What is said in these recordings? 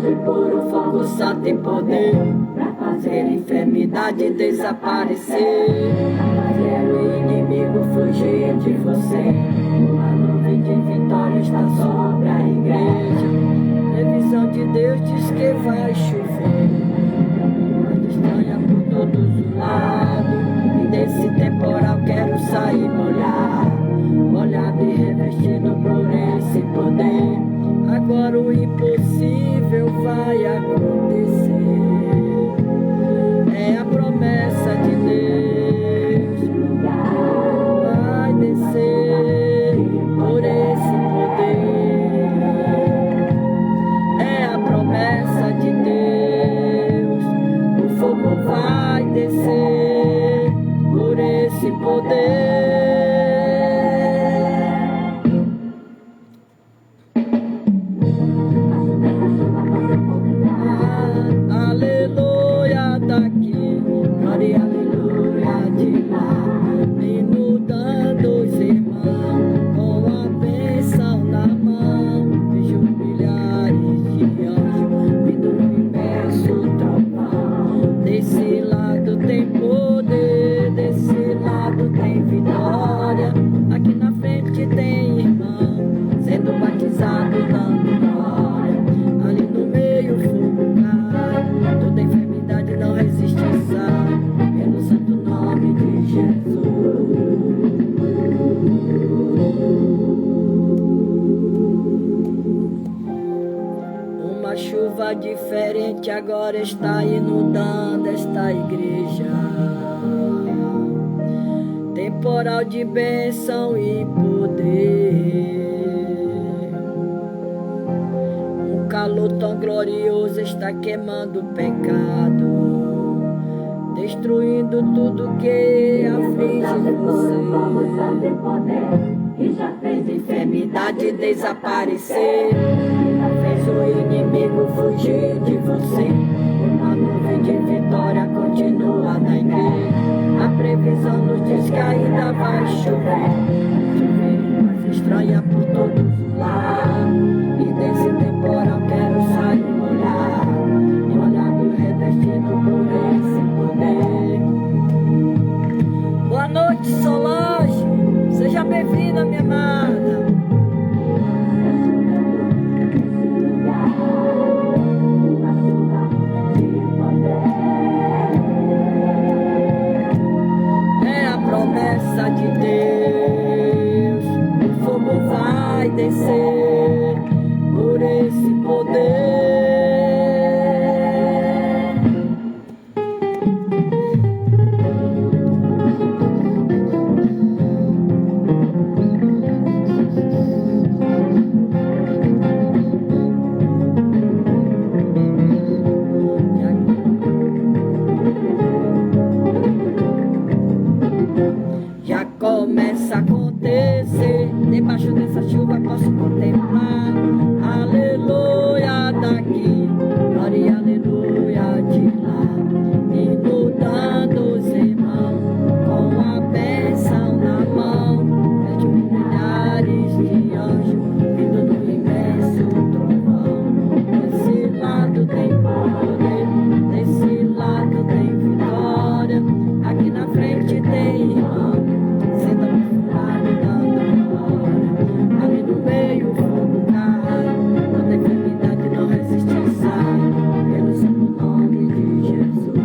de puro fogo, santo e poder, pra fazer enfermidade desaparecer, fazer o inimigo fugir de você. Uma nuvem de vitória está sobre a igreja. Previsão de Deus diz que vai chover, mas estranha por todos os lados. E desse temporal quero sair molhado e revestido por esse poder. Agora o impossível vai acontecer. É a promessa de Deus. Vai descer por esse poder. É a promessa de Deus. O fogo vai descer por esse poder. Diferente agora está inundando esta igreja. Temporal de bênção e poder. Um calor tão glorioso está queimando o pecado, destruindo tudo que aflige você. Que já fez enfermidade desaparecer, fez o inimigo fugir de você. Uma nuvem de vitória continua na igreja. A previsão nos diz que ainda vai chover, mas estranha por todos os lados. E desse temporal quero sair molhado e revestido por esse poder. Boa noite, Solange. Seja bem-vinda, minha amada. É a promessa de Deus. O fogo vai descer por esse poder. Começa a acontecer, debaixo dessa chuva posso contemplar. Aleluia daqui, glória e aleluia de lá. Inundando os irmãos com a bênção na mão. Vejo milhares de anjos vindo no imenso trovão. Desse lado tem poder, desse lado tem vitória. Aqui na frente tem irmão. Ali no meio o fogo cai, toda enfermidade não resiste e sai, pelo santo nome de Jesus.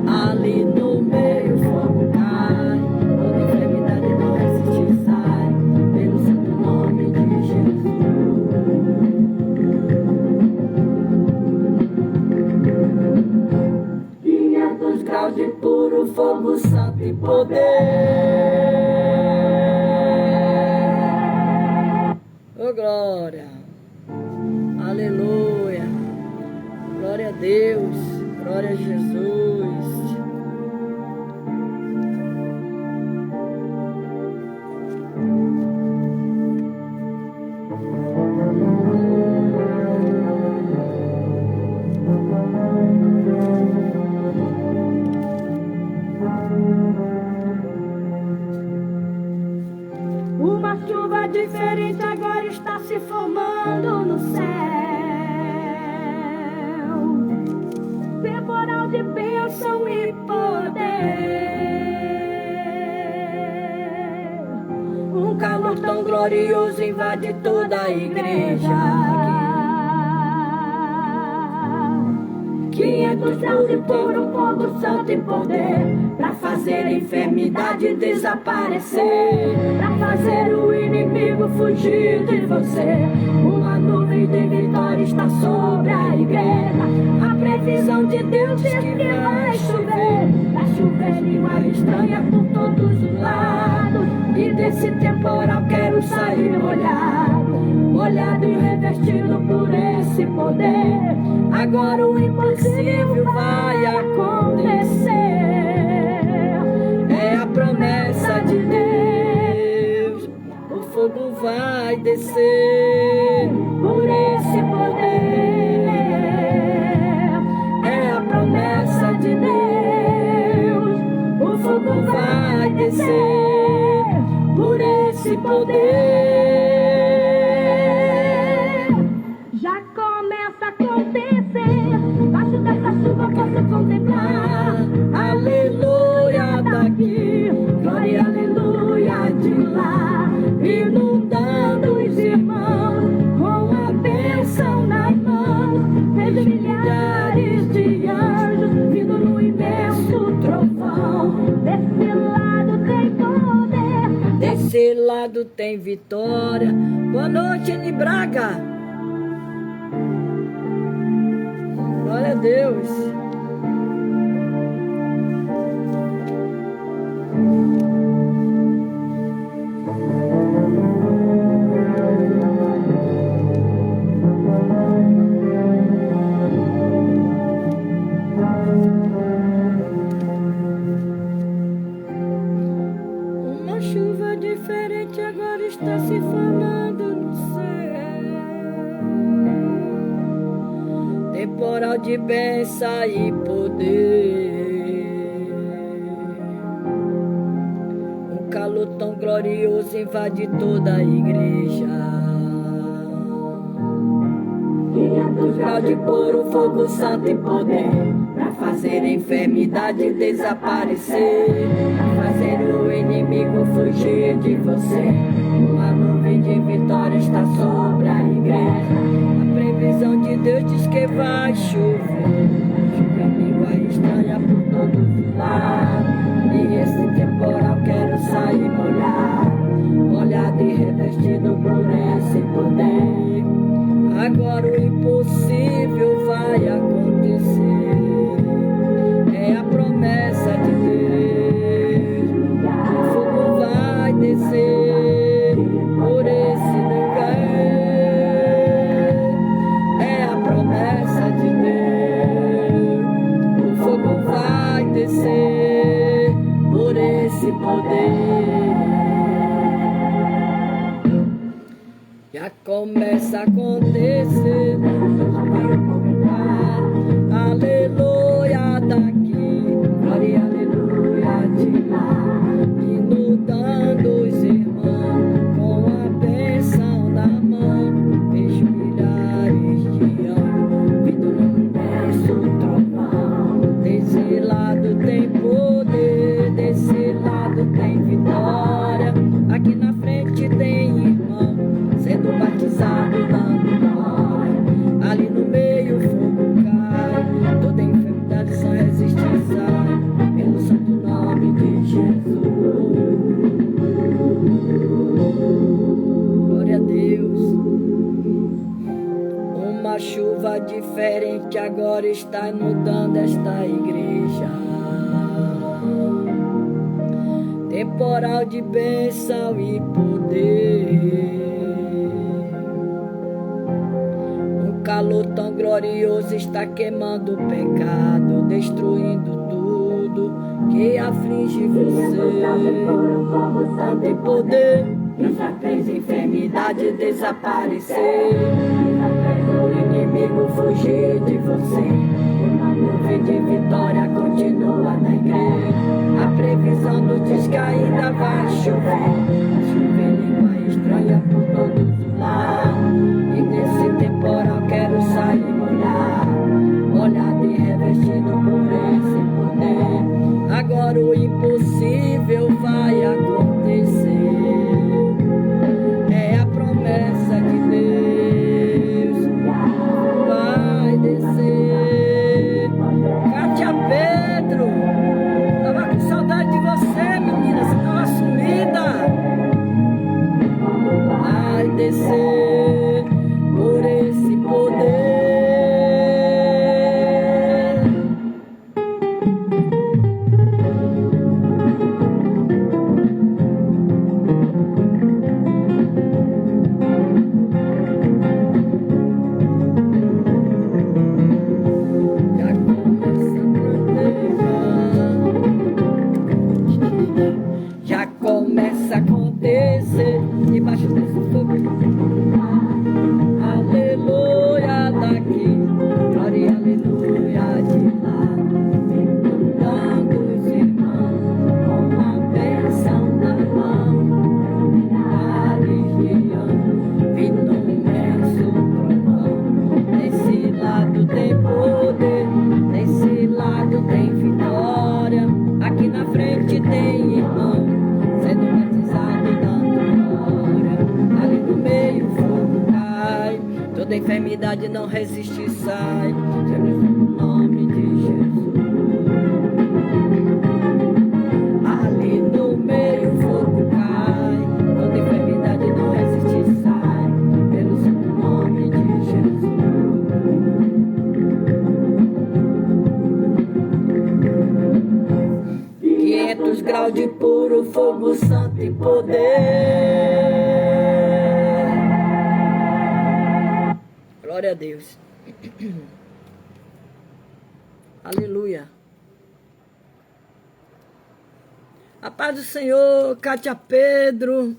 Ali no meio o fogo cai, toda enfermidade não resiste e sai, pelo santo nome de Jesus. 500 graus de puro fogo, santo e poder. Oh, glória, aleluia, glória a Deus, glória a Jesus. Uma chuva diferente agora está se formando no céu. Temporal de bênção e poder. Um calor tão glorioso invade toda a igreja. 500 graus de puro fogo, santo e poder, pra fazer a enfermidade desaparecer, pra fazer o inimigo fugir de você. Uma nuvem de vitória está sobre a igreja. A previsão de Deus diz que vai chover. Vai chover língua estranha por todos os lados. E desse temporal quero sair molhado e revestido por esse poder. Agora o impossível vai acontecer. É a promessa de Deus. O fogo vai descer por esse poder. É a promessa de Deus. O fogo vai descer por esse poder. Já começa a acontecer. Baixo dessa chuva posso contemplar. Aleluia daqui, glória, aleluia de lá. Inundando os irmãos com a bênção nas mãos. Vejo milhares de anjos vindo no imenso trovão. Desse lado tem poder, desse lado tem vitória. Boa noite, N. Braga. Glória a Deus. Uma chuva diferente agora está se formando no céu. Temporal de bênção e poder. Um calor tão glorioso invade toda a igreja. 500 graus de puro fogo, santo e poder, pra fazer a enfermidade desaparecer, pra fazer o inimigo fugir de você. Uma nuvem de vitória está sobre a igreja. A previsão de Deus diz que vai chover. Chover língua estranha por todos os lados. E esse temporal quero sair molhado e revestido por esse poder. Agora o impossível vai acontecer. É a promessa de Deus. O fogo vai descer por esse lugar. É a promessa de Deus. O fogo vai descer por esse poder. Já começa a acontecer. Aleluia daqui, glória, aleluia de lá. Inundando os irmãos com a bênção na mão. Vejo milhares de anjos vindo num imenso trovão. Desse lado tem poder, desse lado tem vitória. Aqui na frente tem irmão sendo batizado, dando glória. Ali no meio o fogo cai, toda enfermidade só resiste sai, pelo santo nome de Jesus. Glória a Deus. Uma chuva diferente agora está inundando esta igreja. Temporal de bênção e poder. Um calor tão glorioso está queimando o pecado, destruindo tudo que aflige você. Tanto poder que já fez enfermidade desaparecer, já fez o inimigo fugir de você. Uma nuvem de vitória continua na igreja. A previsão nos diz que ainda vai chover. Vai chover acontecer. Debaixo desse fogo, aleluia daqui, glória e aleluia de lá. Juntando os irmãos com uma bênção na mão, milhares de anos, vindo um imenso trovão. Desse lado tem poder, desse lado tem vitória. Aqui na frente tem irmão sendo batizado e dando glória. Ali no meio o fogo cai, toda enfermidade não resiste e sai. No nome de Jesus. Ali no meio o fogo cai, toda enfermidade não resiste e sai. Pelo santo nome de Jesus. 500 graus de puro fogo santo e poder. Glória a Deus. Aleluia. A paz do Senhor, Cátia Pedro.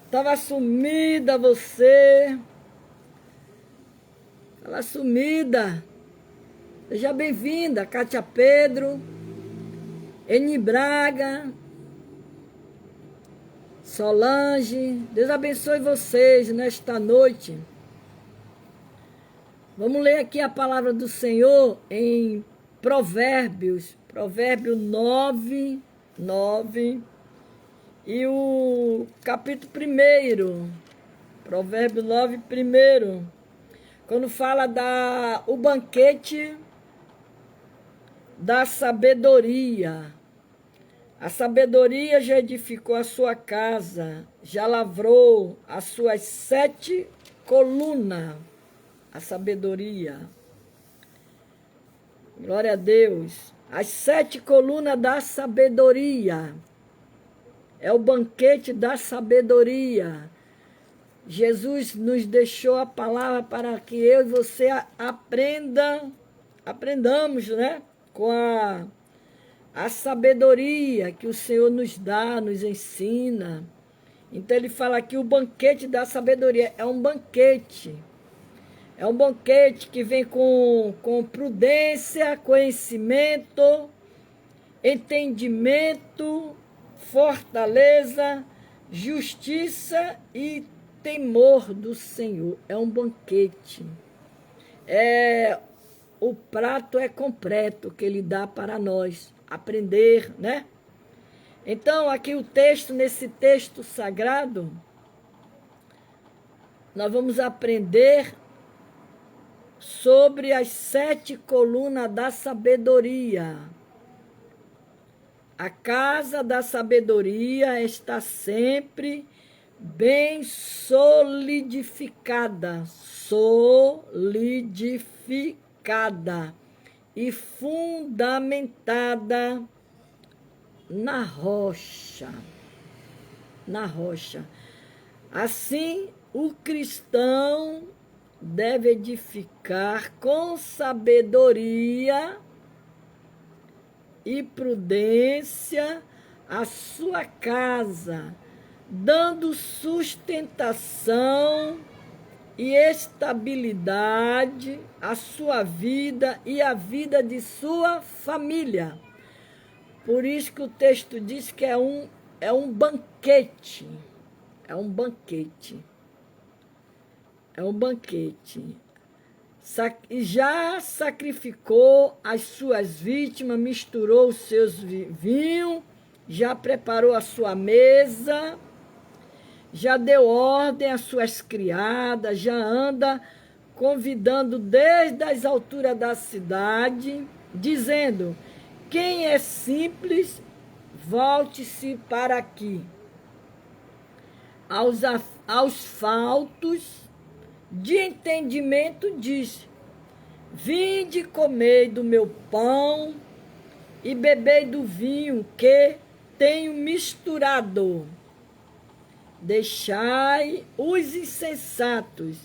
Estava sumida você. Estava sumida. Seja bem-vinda, Cátia Pedro. Eni Braga, Solange, Deus abençoe vocês nesta noite. Vamos ler aqui a palavra do Senhor em Provérbios, Provérbio 9, e o capítulo 1, Provérbio 9, 1, quando fala o banquete da sabedoria. A sabedoria já edificou a sua casa, já lavrou as suas 7 colunas. A sabedoria. Glória a Deus. As 7 colunas da sabedoria. É o banquete da sabedoria. Jesus nos deixou a palavra para que eu e você aprendamos, né? Com a sabedoria que o Senhor nos dá, nos ensina. Então ele fala aqui o banquete da sabedoria. É um banquete. É um banquete que vem com prudência, conhecimento, entendimento, fortaleza, justiça e temor do Senhor. É um banquete. O prato é completo que ele dá para nós aprender, né? Então, aqui o texto, nesse texto sagrado, nós vamos aprender sobre as 7 colunas da sabedoria. A casa da sabedoria está sempre bem solidificada e fundamentada na rocha. Na rocha. Assim, o cristão deve edificar com sabedoria e prudência a sua casa, dando sustentação e estabilidade à sua vida e à vida de sua família. Por isso que o texto diz que é um banquete. É um banquete. É um banquete. Já sacrificou as suas vítimas, misturou os seus vinhos, já preparou a sua mesa, já deu ordem às suas criadas, já anda convidando desde as alturas da cidade, dizendo: quem é simples, volte-se para aqui. Aos faltos de entendimento diz: vinde comei do meu pão e bebei do vinho que tenho misturado. Deixai os insensatos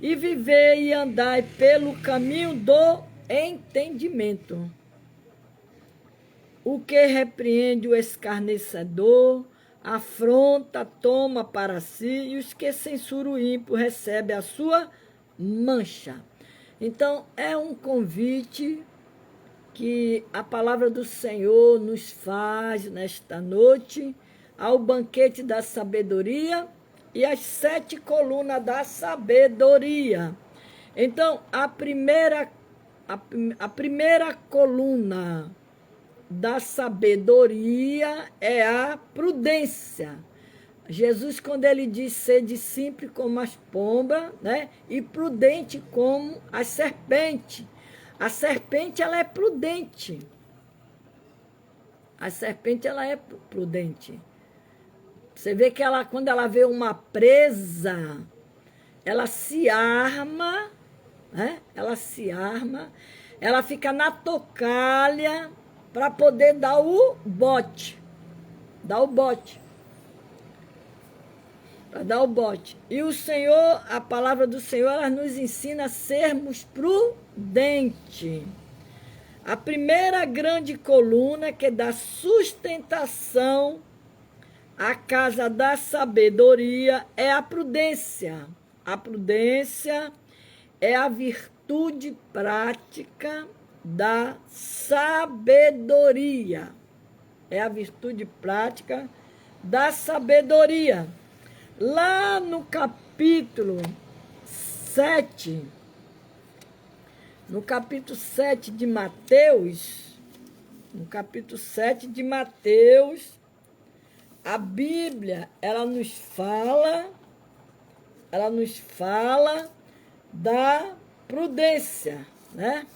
e vivei e andai pelo caminho do entendimento. O que repreende o escarnecedor, afronta, toma para si, e os que censuram o ímpio recebem a sua mancha. Então, é um convite que a palavra do Senhor nos faz nesta noite, ao banquete da sabedoria e as 7 colunas da sabedoria. Então, a primeira coluna da sabedoria é a prudência. Jesus, quando ele diz sede simples como as pombas, né? E prudente como a serpente. A serpente, ela é prudente. A serpente, ela é prudente. Você vê que ela, quando ela vê uma presa, ela se arma, né? Ela se arma, ela fica na tocalha para poder dar o bote. Dar o bote. Para dar o bote. E o Senhor, a palavra do Senhor, ela nos ensina a sermos prudentes. A primeira grande coluna que dá sustentação à casa da sabedoria é a prudência. A prudência é a virtude prática da sabedoria. É a virtude prática da sabedoria. Lá no capítulo 7, de Mateus, a Bíblia, ela nos fala da prudência, né?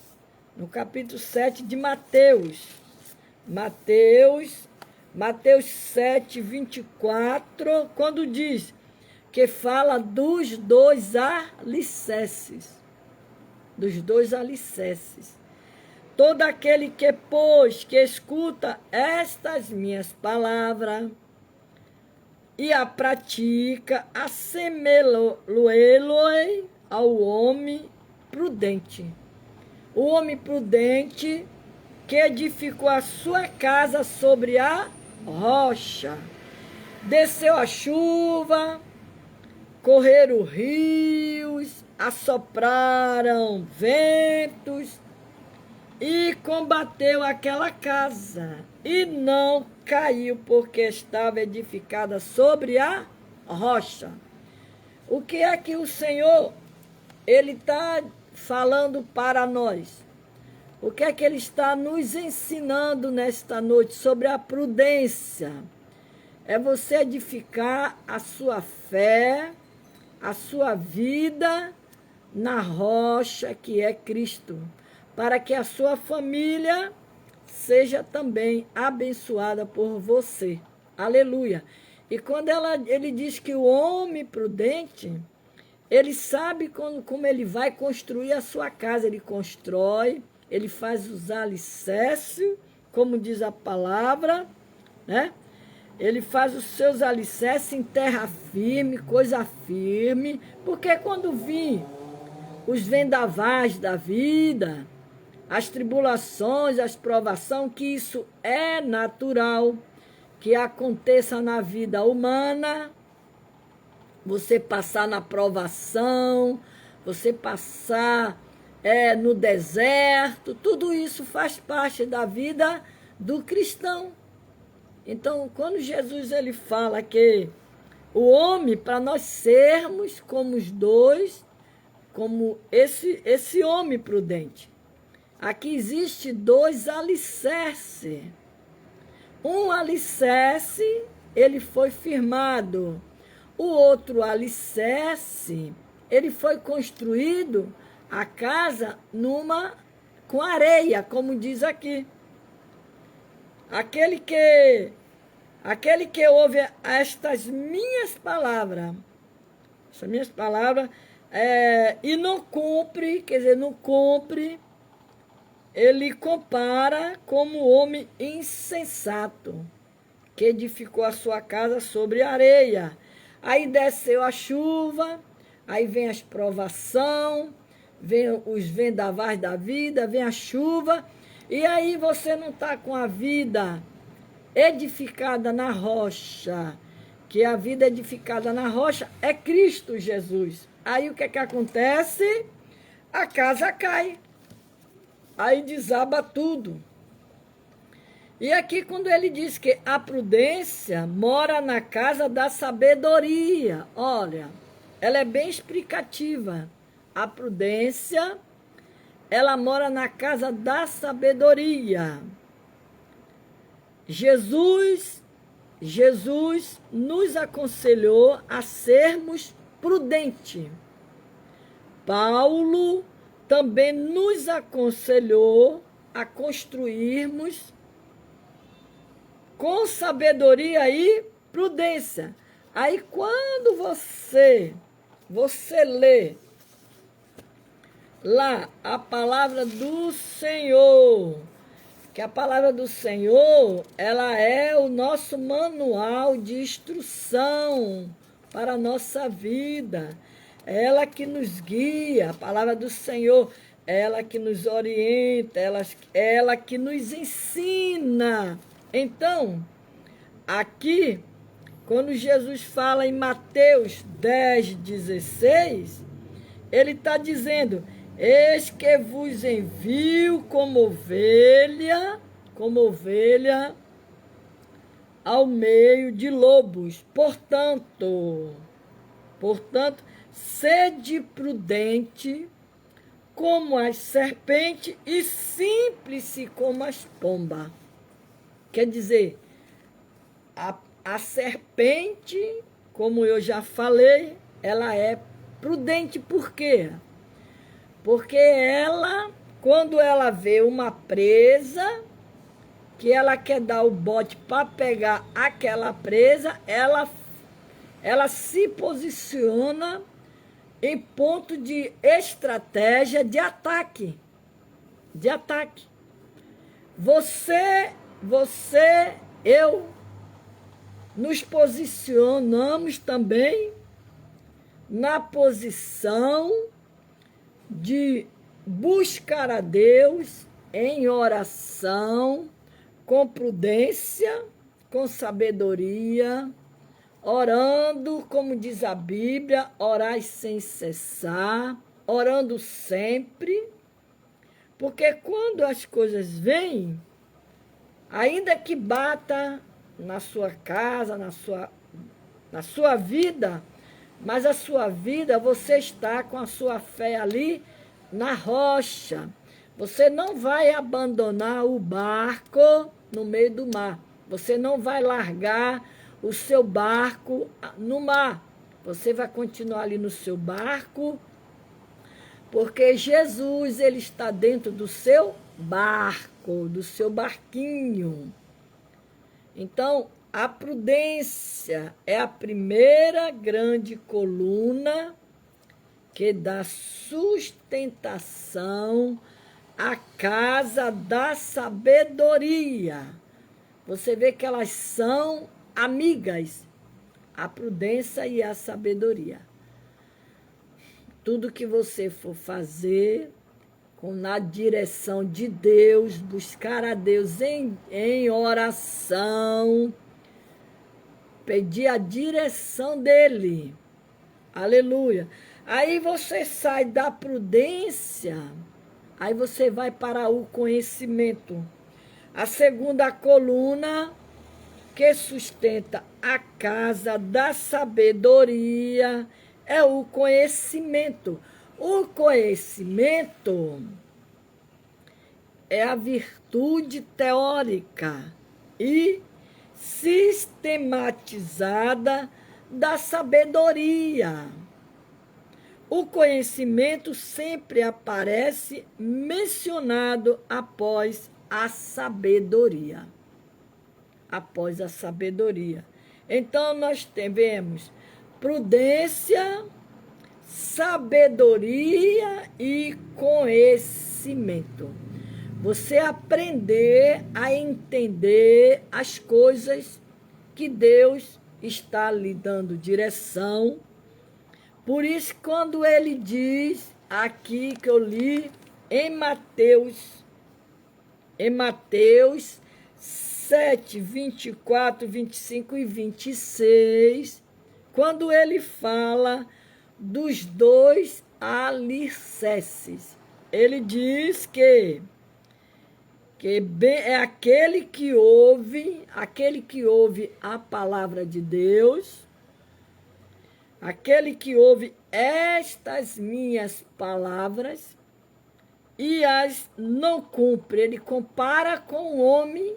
No capítulo 7 de Mateus, 7, 24, quando diz que fala dos 2 alicerces. Dos 2 alicerces. Todo aquele que, pois, que escuta estas minhas palavras e a pratica, assemelho-lo ao homem prudente. O homem prudente que edificou a sua casa sobre a rocha. Desceu a chuva, correram rios, assopraram ventos e combateu aquela casa. E não caiu, porque estava edificada sobre a rocha. O que é que o Senhor, ele está falando para nós? O que é que ele está nos ensinando nesta noite sobre a prudência? É você edificar a sua fé, a sua vida na rocha que é Cristo, para que a sua família seja também abençoada por você. Aleluia. E quando ele diz que o homem prudente, ele sabe como ele vai construir a sua casa. Ele constrói, ele faz os alicerces, como diz a palavra, né? Ele faz os seus alicerces em terra firme, coisa firme, porque quando vir os vendavais da vida, as tribulações, as provações, que isso é natural, que aconteça na vida humana, você passar na provação, você passar no deserto, tudo isso faz parte da vida do cristão. Então, quando Jesus ele fala que o homem, para nós sermos como os 2, como esse homem prudente, aqui existe 2 alicerces. Um alicerce, ele foi firmado. O outro alicerce, ele foi construído, a casa, com areia, como diz aqui. Aquele que ouve estas minhas palavras, e não cumpre, quer dizer, não cumpre, ele compara como o homem insensato, que edificou a sua casa sobre areia. Aí desceu a chuva, aí vem as provações, vem os vendavais da vida, vem a chuva, e aí você não está com a vida edificada na rocha, que a vida edificada na rocha é Cristo Jesus. Aí o que é que acontece? A casa cai. Aí desaba tudo. E aqui quando ele diz que a prudência mora na casa da sabedoria, olha, ela é bem explicativa. A prudência, ela mora na casa da sabedoria. Jesus nos aconselhou a sermos prudentes. Paulo também nos aconselhou a construirmos com sabedoria e prudência. Aí quando você lê lá a palavra do Senhor, que a palavra do Senhor, ela é o nosso manual de instrução para a nossa vida. É ela que nos guia, a palavra do Senhor, é ela que nos orienta, ela que nos ensina. Então, aqui, quando Jesus fala em Mateus 10:16, ele está dizendo: eis que vos envio como ovelha ao meio de lobos. Portanto, sede prudente como as serpentes e simples como as pombas. Quer dizer, a serpente, como eu já falei, ela é prudente. Por quê? Porque ela, quando ela vê uma presa, que ela quer dar o bote para pegar aquela presa, ela se posiciona em ponto de estratégia de ataque. Eu, nos posicionamos também na posição de buscar a Deus em oração, com prudência, com sabedoria, orando, como diz a Bíblia, orai sem cessar, orando sempre, porque quando as coisas vêm, ainda que bata na sua casa, na sua vida, mas a sua vida, você está com a sua fé ali na rocha. Você não vai abandonar o barco no meio do mar. Você não vai largar o seu barco no mar. Você vai continuar ali no seu barco, porque Jesus, ele está dentro do seu barco, do seu barquinho. Então, a prudência é a primeira grande coluna que dá sustentação à casa da sabedoria. Você vê que elas são amigas, a prudência e a sabedoria. Tudo que você for fazer na direção de Deus, buscar a Deus em oração, pedir a direção dele. Aleluia. Aí você sai da prudência, aí você vai para o conhecimento. A segunda coluna que sustenta a casa da sabedoria é o conhecimento. O conhecimento é a virtude teórica e sistematizada da sabedoria. O conhecimento sempre aparece mencionado após a sabedoria. Após a sabedoria. Então, nós temos prudência, sabedoria e conhecimento. Você aprender a entender as coisas que Deus está lhe dando direção. Por isso, quando ele diz aqui que eu li em Mateus 27, 24, 25 e 26, quando ele fala dos dois alicerces. Ele diz que é aquele que ouve a palavra de Deus, aquele que ouve estas minhas palavras e as não cumpre. Ele compara com o homem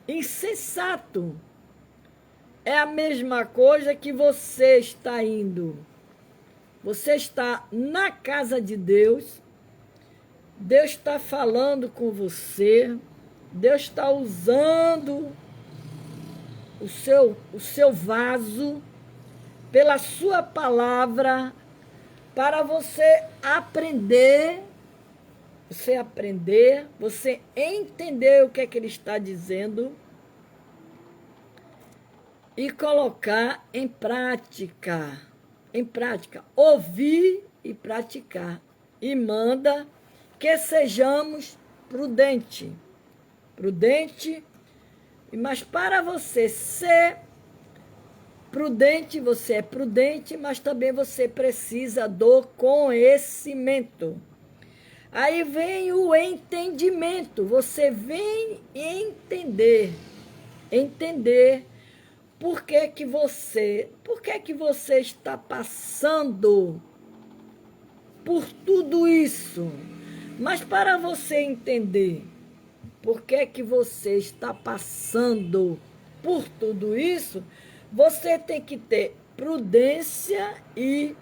insensato. É a mesma coisa que você está indo. Você está na casa de Deus, Deus está falando com você, Deus está usando o seu vaso pela sua palavra para você aprender, você entender o que é que ele está dizendo e colocar em prática, ouvir e praticar. E manda que sejamos prudentes, mas para você ser prudente, você é prudente, mas também você precisa do conhecimento. Aí vem o entendimento, você vem entender por que que você está passando por tudo isso. Mas para você entender por que que você está passando por tudo isso, você tem que ter prudência e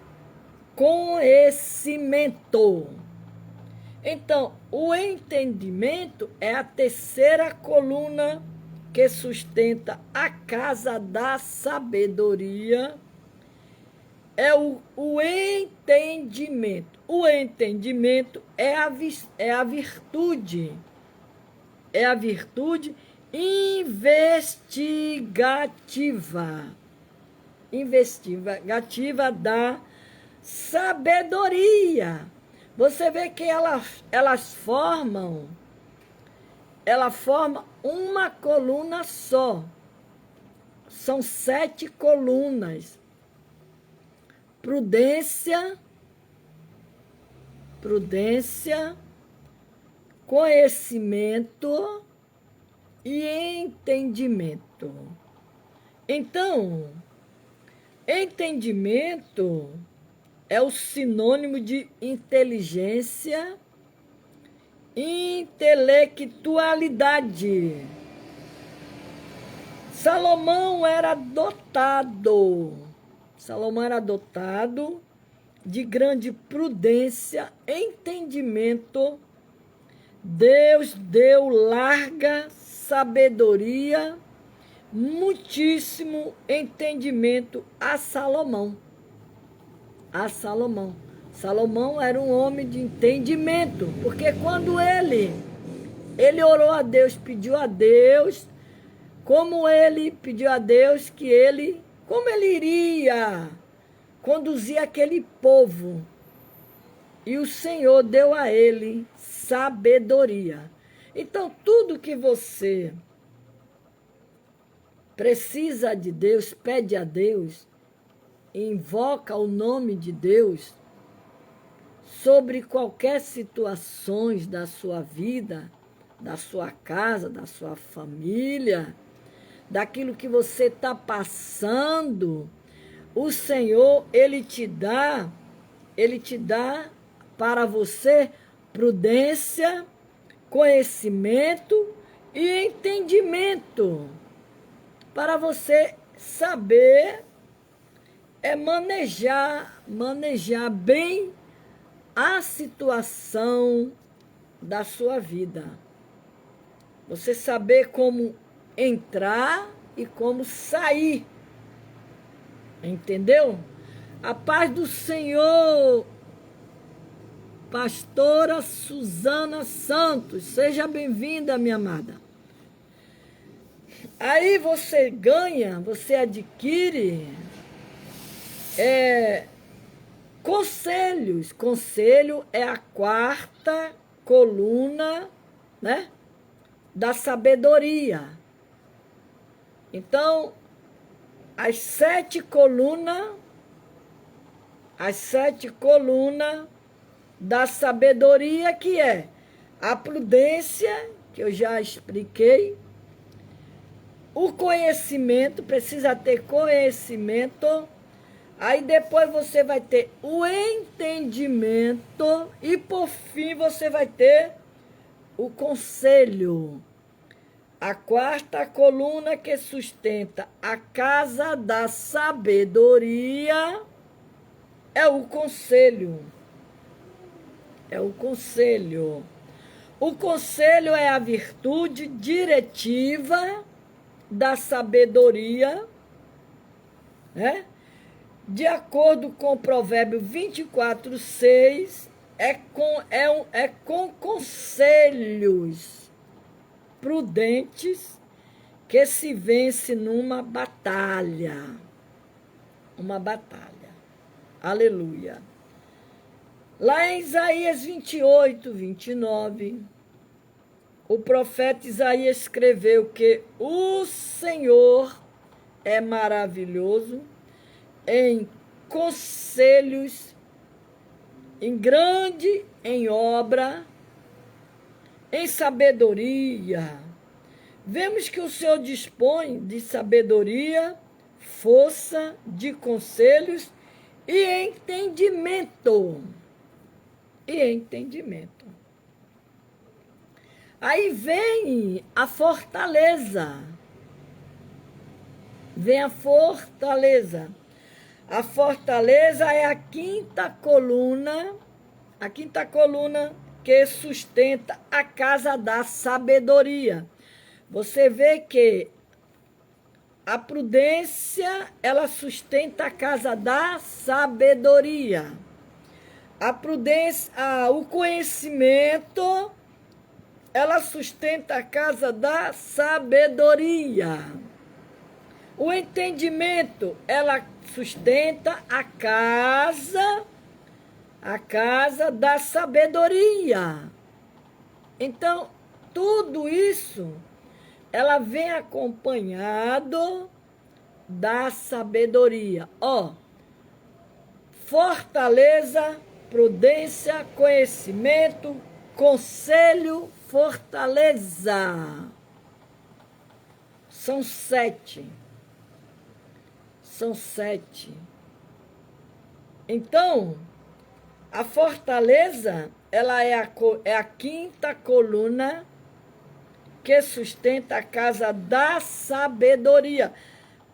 conhecimento. Então, o entendimento é a terceira coluna que sustenta a casa da sabedoria. É o entendimento. O entendimento é a virtude. É a virtude investigativa. Investigativa da sabedoria. Você vê que ela forma uma coluna só. São 7 colunas. Prudência, conhecimento e entendimento. Então, entendimento é o sinônimo de inteligência, intelectualidade. Salomão era dotado de grande prudência, entendimento. Deus deu larga sabedoria, muitíssimo entendimento a Salomão. Salomão era um homem de entendimento, porque quando ele orou a Deus, pediu a Deus, como ele iria conduzir aquele povo. E o Senhor deu a ele sabedoria. Então, tudo que você precisa de Deus, pede a Deus, invoca o nome de Deus sobre qualquer situação da sua vida, da sua casa, da sua família, daquilo que você está passando, o Senhor, Ele te dá para você prudência, conhecimento e entendimento, para você saber manejar bem a situação da sua vida. Você saber como entrar e como sair. Entendeu? A paz do Senhor, pastora Suzana Santos. Seja bem-vinda, minha amada. Aí você ganha, você adquire conselhos. Conselho é a 4ª coluna, né, da sabedoria. Então, as sete colunas da sabedoria, que é a prudência, que eu já expliquei, o conhecimento, precisa ter conhecimento, aí depois você vai ter o entendimento e por fim você vai ter o conselho. A quarta coluna que sustenta a casa da sabedoria é o conselho. É o conselho. O conselho é a virtude diretiva da sabedoria, né? De acordo com o provérbio 24:6, é com conselhos prudentes que se vence numa batalha. Uma batalha. Aleluia. Lá em Isaías 28:29, o profeta Isaías escreveu que o Senhor é maravilhoso em conselhos, em grande em obra, em sabedoria. Vemos que o Senhor dispõe de sabedoria, força, de conselhos e entendimento. E entendimento. Aí vem a fortaleza. Vem a fortaleza. A fortaleza é a quinta coluna que sustenta a casa da sabedoria. Você vê que a prudência, ela sustenta a casa da sabedoria. A prudência, o conhecimento, ela sustenta a casa da sabedoria. O entendimento, ela sustenta a casa da sabedoria. Então, tudo isso, ela vem acompanhado da sabedoria. Fortaleza, prudência, conhecimento, conselho, fortaleza. São sete. Então, a fortaleza, ela é a quinta coluna que sustenta a casa da sabedoria.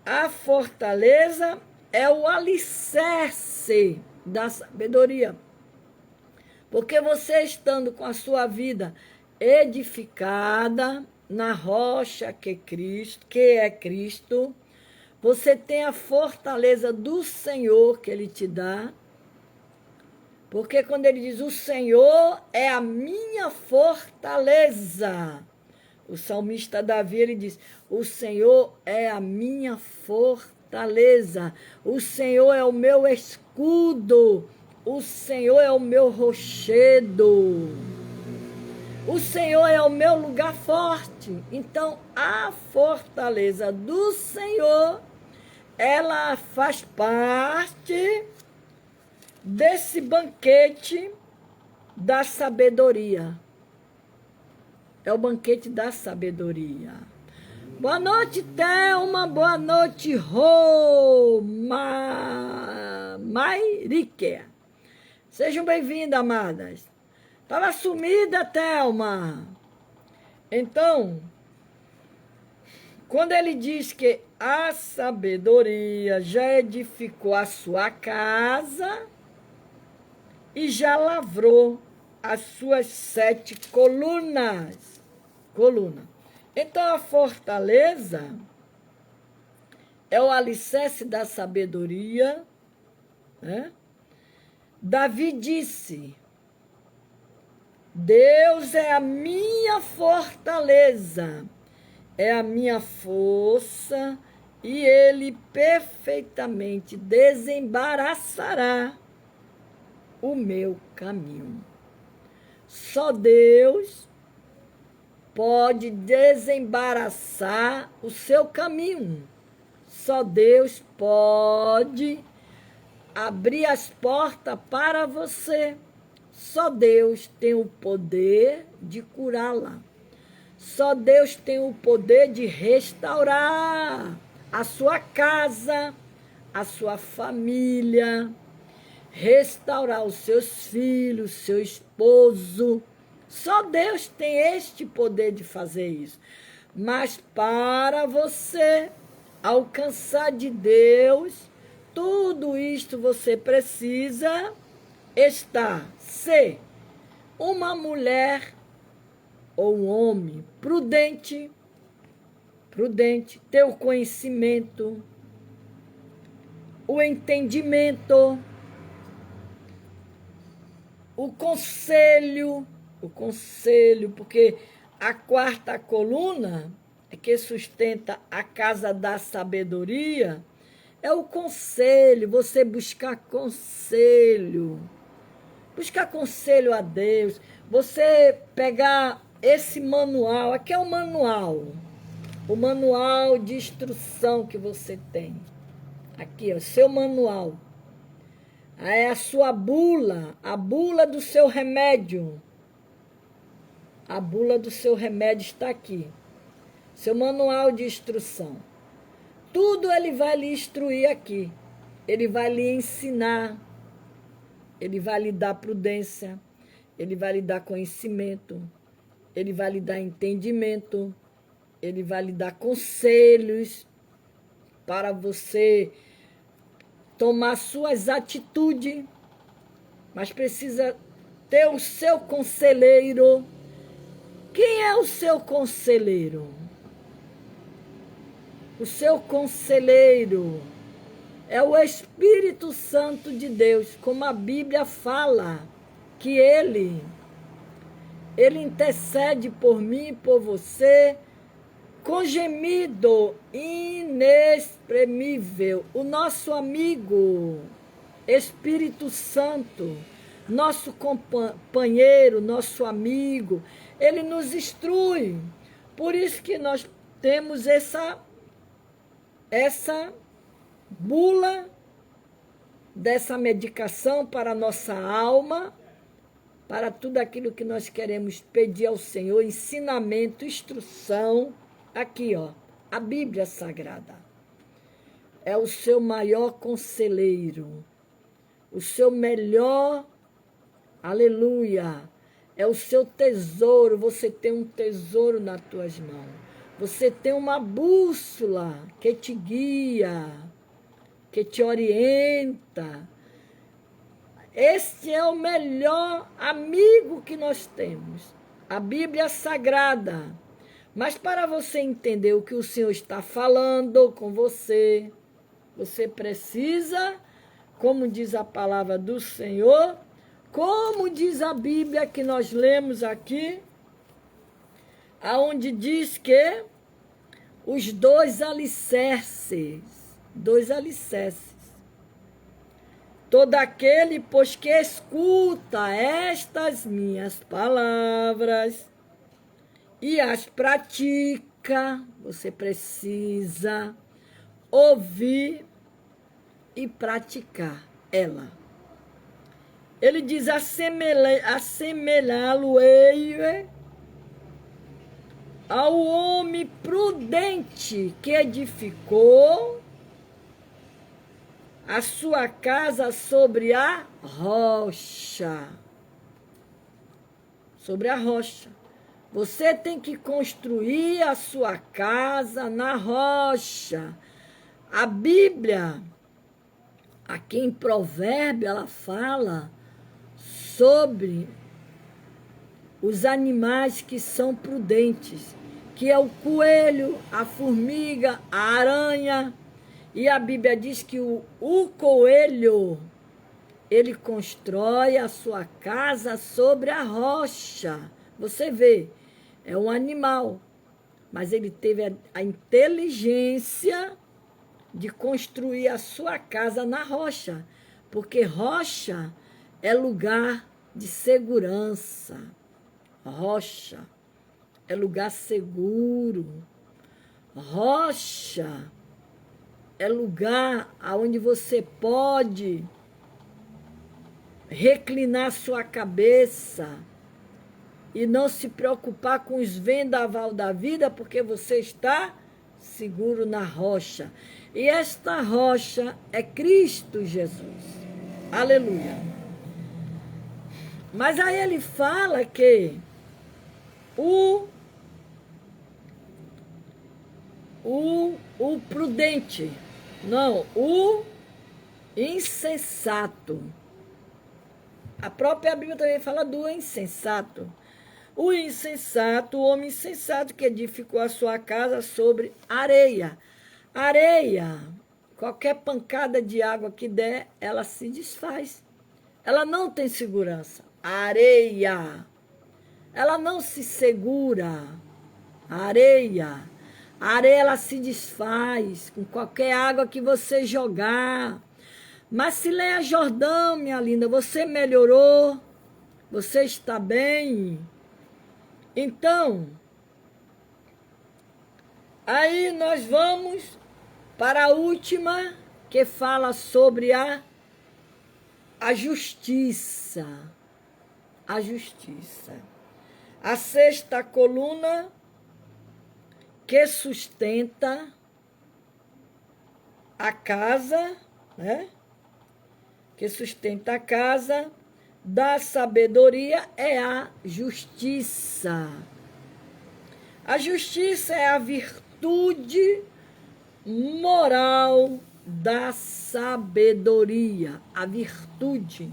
A fortaleza é o alicerce da sabedoria. Porque você estando com a sua vida edificada na rocha que é Cristo, você tem a fortaleza do Senhor que Ele te dá. Porque quando Ele diz, o Senhor é a minha fortaleza. O salmista Davi, ele diz, o Senhor é a minha fortaleza. O Senhor é o meu escudo. O Senhor é o meu rochedo. O Senhor é o meu lugar forte. Então, a fortaleza do Senhor, ela faz parte desse banquete da sabedoria. É o banquete da sabedoria. Boa noite, Thelma. Boa noite, Mairique. Sejam bem-vindas, amadas. Estava sumida, Thelma. Então, quando ele diz que a sabedoria já edificou a sua casa e já lavrou as suas 7 colunas. Então, a fortaleza é o alicerce da sabedoria, né? Davi disse, Deus é a minha fortaleza, é a minha força, e Ele perfeitamente desembaraçará o meu caminho. Só Deus pode desembaraçar o seu caminho. Só Deus pode abrir as portas para você. Só Deus tem o poder de curá-la. Só Deus tem o poder de restaurar a sua casa, a sua família, restaurar os seus filhos, seu esposo. Só Deus tem este poder de fazer isso. Mas para você alcançar de Deus, tudo isto você precisa estar, ser uma mulher ou um homem prudente, ter o conhecimento, o entendimento, o conselho, porque a quarta coluna é que sustenta a casa da sabedoria, é o conselho, você buscar conselho a Deus, você pegar esse manual, aqui é o manual de instrução que você tem, aqui ó, seu manual, é a sua bula, a bula do seu remédio, a bula do seu remédio está aqui, seu manual de instrução, tudo ele vai lhe instruir aqui, ele vai lhe ensinar, ele vai lhe dar prudência, ele vai lhe dar conhecimento, ele vai lhe dar entendimento, ele vai lhe dar conselhos para você tomar suas atitudes, mas precisa ter o seu conselheiro. Quem é o seu conselheiro? O seu conselheiro é o Espírito Santo de Deus, como a Bíblia fala, que ele intercede por mim e por você, com gemido inexprimível. O nosso amigo, Espírito Santo, nosso companheiro, nosso amigo, ele nos instrui. Por isso que nós temos essa bula dessa medicação para a nossa alma, para tudo aquilo que nós queremos pedir ao Senhor, ensinamento, instrução. Aqui, ó, a Bíblia Sagrada é o seu maior conselheiro, o seu melhor, aleluia, é o seu tesouro. Você tem um tesouro nas tuas mãos, você tem uma bússola que te guia, que te orienta. Este é o melhor amigo que nós temos, a Bíblia Sagrada. Mas para você entender o que o Senhor está falando com você, você precisa, como diz a palavra do Senhor, como diz a Bíblia que nós lemos aqui, aonde diz que os dois alicerces, todo aquele, pois que escuta estas minhas palavras e as pratica, você precisa ouvir e praticar ela. Ele diz, assemelhá-lo-ei ao homem prudente que edificou a sua casa sobre a rocha. Sobre a rocha. Você tem que construir a sua casa na rocha. A Bíblia, aqui em Provérbio, ela fala sobre os animais que são prudentes, que é o coelho, a formiga, a aranha. E a Bíblia diz que o coelho, ele constrói a sua casa sobre a rocha. Você vê, é um animal, mas ele teve a inteligência de construir a sua casa na rocha, porque rocha é lugar de segurança. Rocha é lugar seguro. Rocha é lugar onde você pode reclinar sua cabeça e não se preocupar com os vendaval da vida, porque você está seguro na rocha. E esta rocha é Cristo Jesus. Aleluia. Mas aí ele fala que o prudente, não, o insensato. A própria Bíblia também fala do insensato. O insensato, o homem insensato que edificou a sua casa sobre areia. Areia, qualquer pancada de água que der, ela se desfaz. Ela não tem segurança. Areia, ela não se segura. Areia, a areia ela se desfaz com qualquer água que você jogar. Mas se Leia Jordão, minha linda, você melhorou, você está bem. Então, aí nós vamos para a última, que fala sobre a justiça. A justiça. A sexta coluna que sustenta a casa, né? Que sustenta a casa da sabedoria é a justiça. A justiça é a virtude moral da sabedoria, a virtude.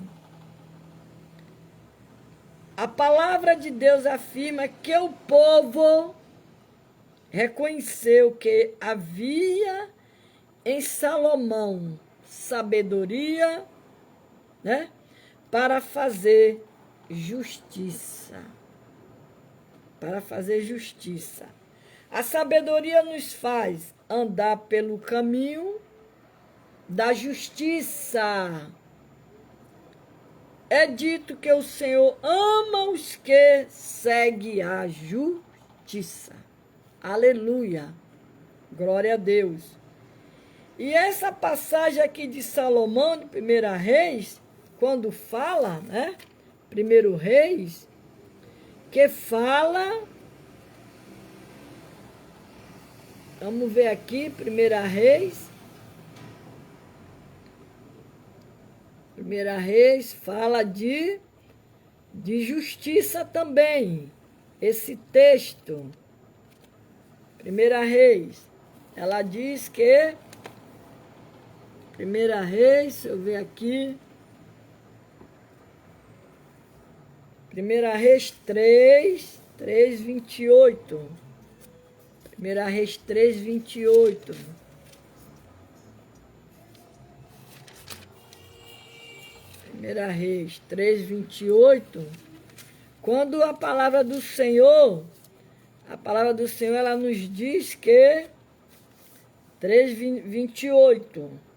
A palavra de Deus afirma que o povo reconheceu que havia em Salomão sabedoria, né, para fazer justiça. Para fazer justiça. A sabedoria nos faz andar pelo caminho da justiça. É dito que o Senhor ama os que seguem a justiça. Aleluia. Glória a Deus. E essa passagem aqui de Salomão, de 1 Reis, quando fala, né? 1 Reis, que fala... Vamos ver aqui, 1 Reis. 1 Reis fala de justiça também. Esse texto. 1 Reis. Ela diz que... 1 Reis, deixa eu ver aqui. 1 Reis 3, 28. 1 Reis 3, 28. 1 Reis 3, 28. Quando a palavra do Senhor ela nos diz que 3, 28.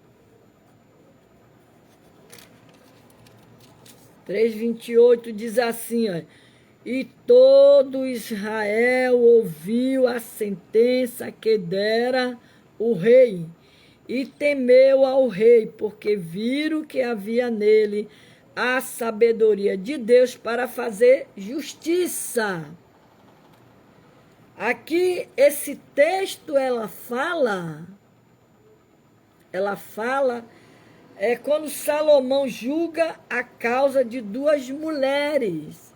3:28 diz assim, ó, e todo Israel ouviu a sentença que dera o rei, e temeu ao rei, porque viram que havia nele a sabedoria de Deus para fazer justiça. Aqui, esse texto, ela fala, quando Salomão julga a causa de duas mulheres,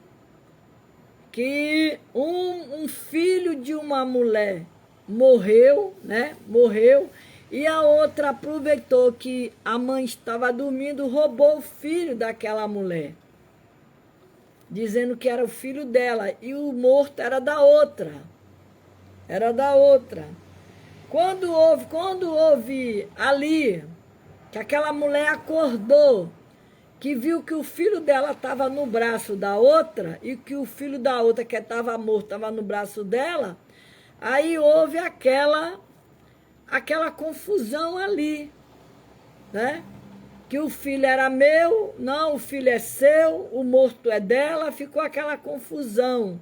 que um filho de uma mulher morreu, né? Morreu, e a outra aproveitou que a mãe estava dormindo, roubou o filho daquela mulher, dizendo que era o filho dela, e o morto era da outra. Era da outra. Quando houve ali, que aquela mulher acordou, que viu que o filho dela estava no braço da outra, e que o filho da outra, que estava morto, estava no braço dela, aí houve aquela confusão ali, né? Que o filho era meu, não, o filho é seu, o morto é dela, ficou aquela confusão.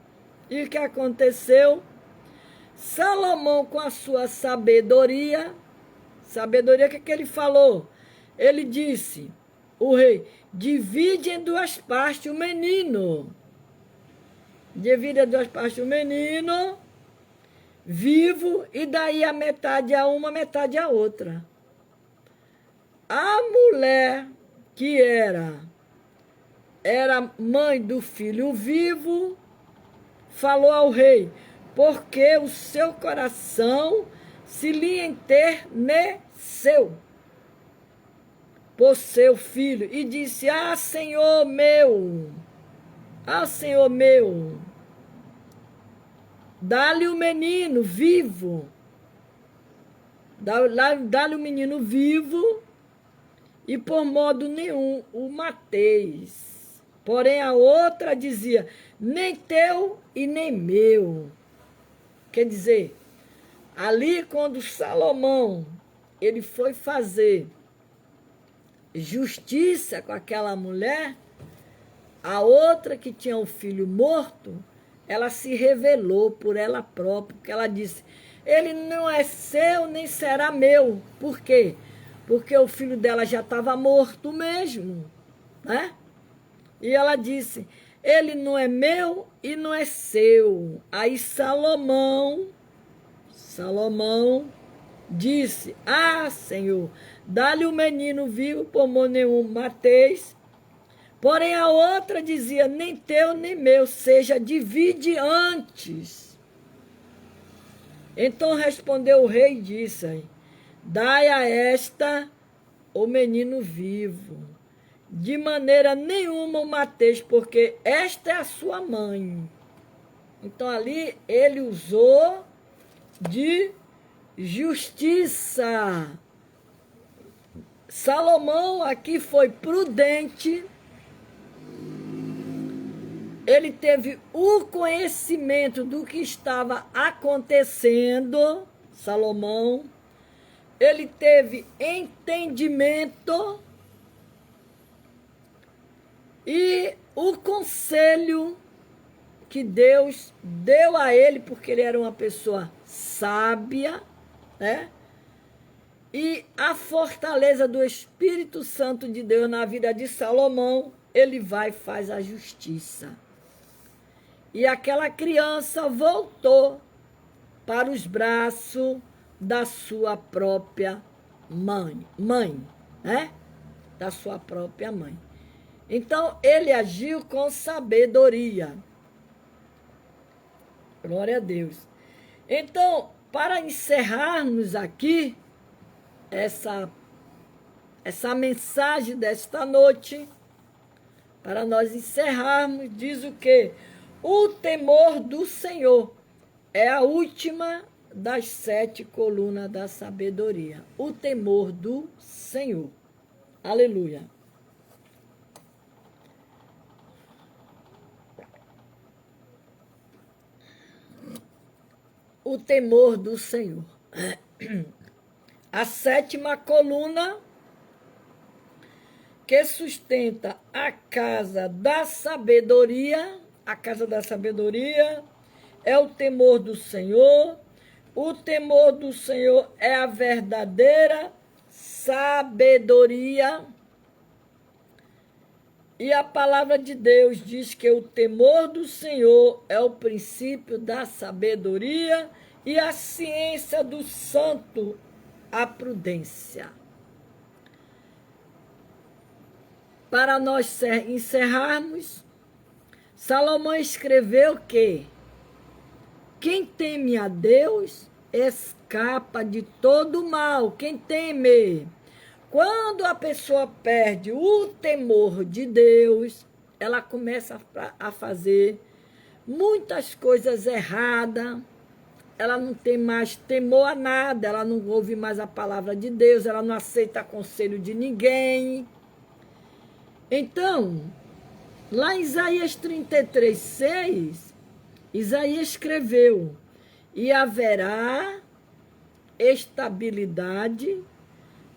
E o que aconteceu? Salomão, com a sua sabedoria, o que ele falou? Ele disse, o rei, divide em duas partes o menino. Divide em duas partes o menino, vivo, e daí a metade a uma, metade a outra. A mulher que era mãe do filho vivo, falou ao rei, porque o seu coração se lhe enterneceu por seu filho, e disse, Senhor meu, dá-lhe o menino vivo, dá-lhe o menino vivo, e por modo nenhum o mateis. Porém a outra dizia, nem teu e nem meu. Quer dizer, ali quando Salomão, ele foi fazer justiça com aquela mulher, a outra que tinha o filho morto, ela se revelou por ela própria, porque ela disse, ele não é seu nem será meu. Por quê? Porque o filho dela já estava morto mesmo, né? E ela disse, ele não é meu e não é seu. Aí Salomão disse, Senhor, dá-lhe o menino vivo, por modo nenhum mateis. Porém a outra dizia, nem teu nem meu, seja, divide antes. Então respondeu o rei e disse, dai a esta o menino vivo, de maneira nenhuma o mateis, porque esta é a sua mãe. Então ali ele usou de justiça. Salomão aqui foi prudente, ele teve o conhecimento do que estava acontecendo, Salomão, ele teve entendimento e o conselho que Deus deu a ele, porque ele era uma pessoa sábia, né? E a fortaleza do Espírito Santo de Deus na vida de Salomão, ele vai e faz a justiça. E aquela criança voltou para os braços da sua própria mãe, né? Da sua própria mãe. Então, ele agiu com sabedoria. Glória a Deus. Então, para encerrarmos aqui essa mensagem desta noite, para nós encerrarmos, diz o quê? O temor do Senhor é a última das 7 colunas da sabedoria. O temor do Senhor. Aleluia. O temor do Senhor. A 7ª coluna que sustenta a casa da sabedoria, é o temor do Senhor. O temor do Senhor é a verdadeira sabedoria. E a palavra de Deus diz que o temor do Senhor é o princípio da sabedoria e a ciência do santo, a prudência. Para nós encerrarmos, Salomão escreveu que quem teme a Deus escapa de todo mal. Quem teme. Quando a pessoa perde o temor de Deus, ela começa a fazer muitas coisas erradas. Ela não tem mais temor a nada, ela não ouve mais a palavra de Deus, ela não aceita conselho de ninguém. Então, lá em Isaías 33:6, Isaías escreveu, e haverá estabilidade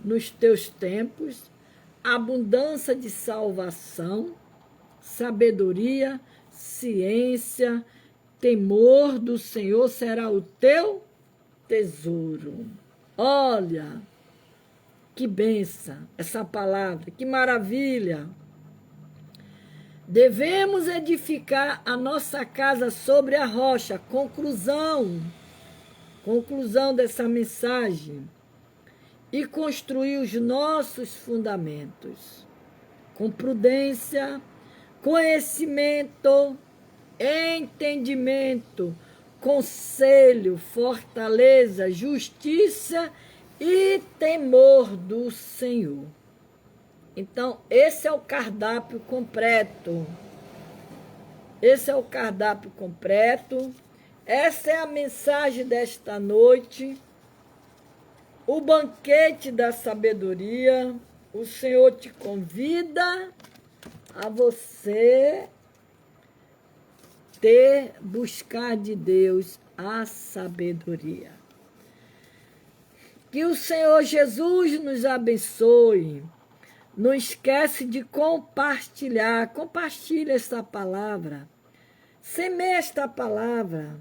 nos teus tempos, abundância de salvação, sabedoria, ciência temor do Senhor será o teu tesouro. Olha, que bênção essa palavra, que maravilha. Devemos edificar a nossa casa sobre a rocha. Conclusão dessa mensagem. E construir os nossos fundamentos com prudência, conhecimento, entendimento, conselho, fortaleza, justiça e temor do Senhor. Então, esse é o cardápio completo. Essa é a mensagem desta noite. O banquete da sabedoria. O Senhor te convida a você buscar de Deus a sabedoria. Que o Senhor Jesus nos abençoe. Não esquece de compartilhar. Compartilha esta palavra. Semeia esta palavra.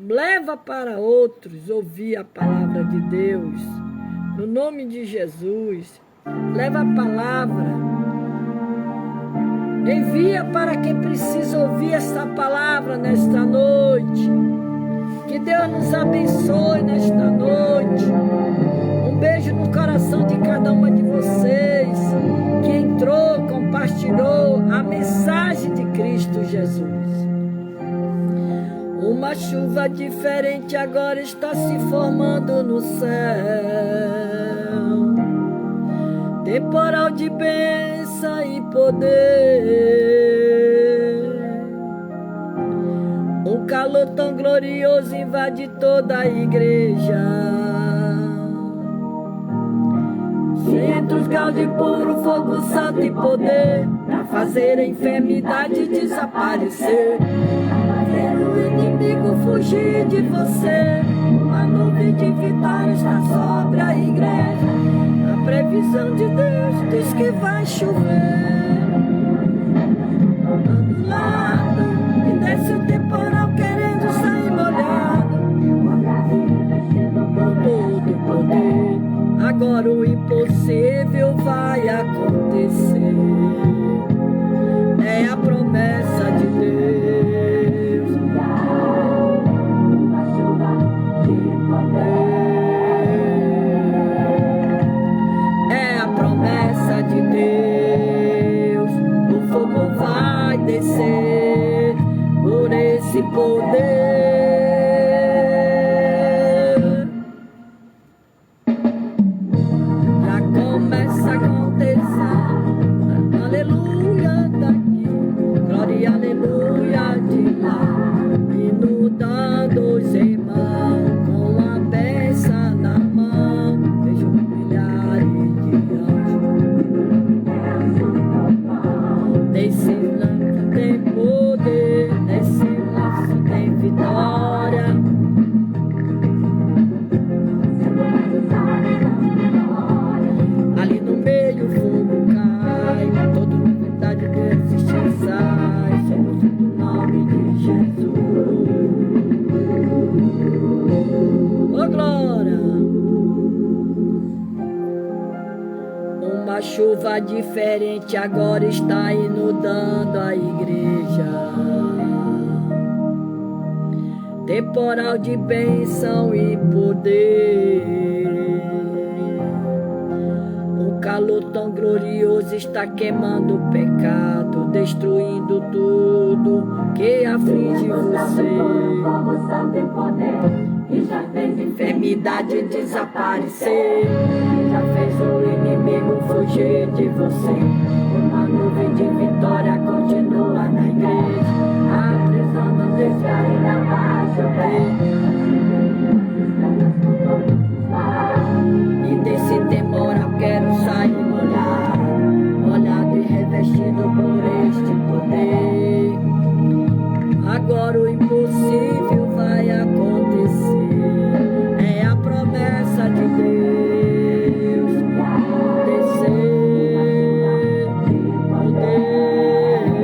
Leva para outros ouvir a palavra de Deus. No nome de Jesus. Leva a palavra. Envia para quem precisa ouvir esta palavra nesta noite. Que Deus nos abençoe nesta noite. Um beijo no coração de cada uma de vocês que entrou, compartilhou a mensagem de Cristo Jesus. Uma chuva diferente agora está se formando no céu. Temporal de bênção e poder. Um calor tão glorioso invade toda a igreja. Centros graus de puro fogo santo e poder, pra fazer a enfermidade desaparecer, pra fazer o inimigo fugir de você. Uma nuvem de vitória está sobre a igreja. A previsão de Deus diz que vai chover. Do lado e desce o temporal querendo sair molhado. Com todo o poder, agora o impossível vai acontecer. É a promessa de Deus. É a promessa de Deus. O fogo vai descer por esse poder. Começa a acontecer, aleluia daqui, glória, aleluia de lá, inundando os irmãos com a bênção na mão. Vejo milhares de anjos, desse laço tem poder, desse laço tem vitória. Ali no meio o fogo cai, toda novidade que existe sai, somos no nome de Jesus. Ô glória! Uma chuva diferente agora está inundando a igreja. Temporal de bênção e poder. Um calor tão glorioso está queimando o pecado, destruindo tudo que aflige você. E já fez enfermidade desaparecer, já fez o inimigo fugir de você. Uma nuvem de vitória continua na igreja. A prisão não deixa ainda vai chover. E desse temor eu quero sair molhado e revestido por este poder. Agora o impossível vai acontecer. É a promessa de Deus. Descer poder.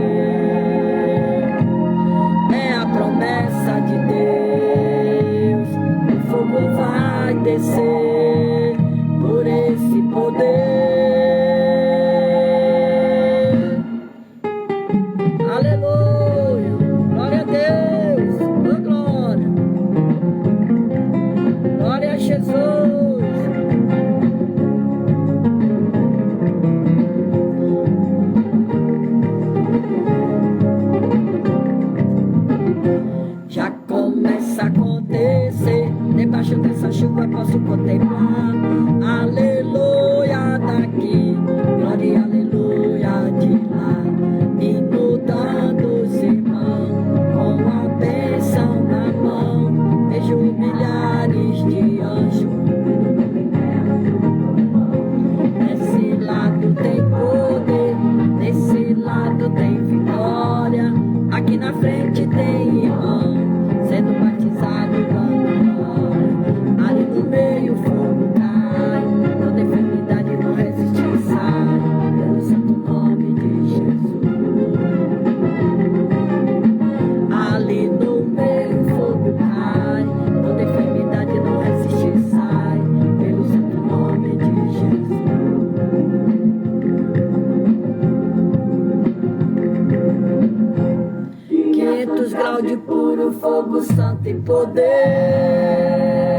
300 graus de puro fogo santo e poder.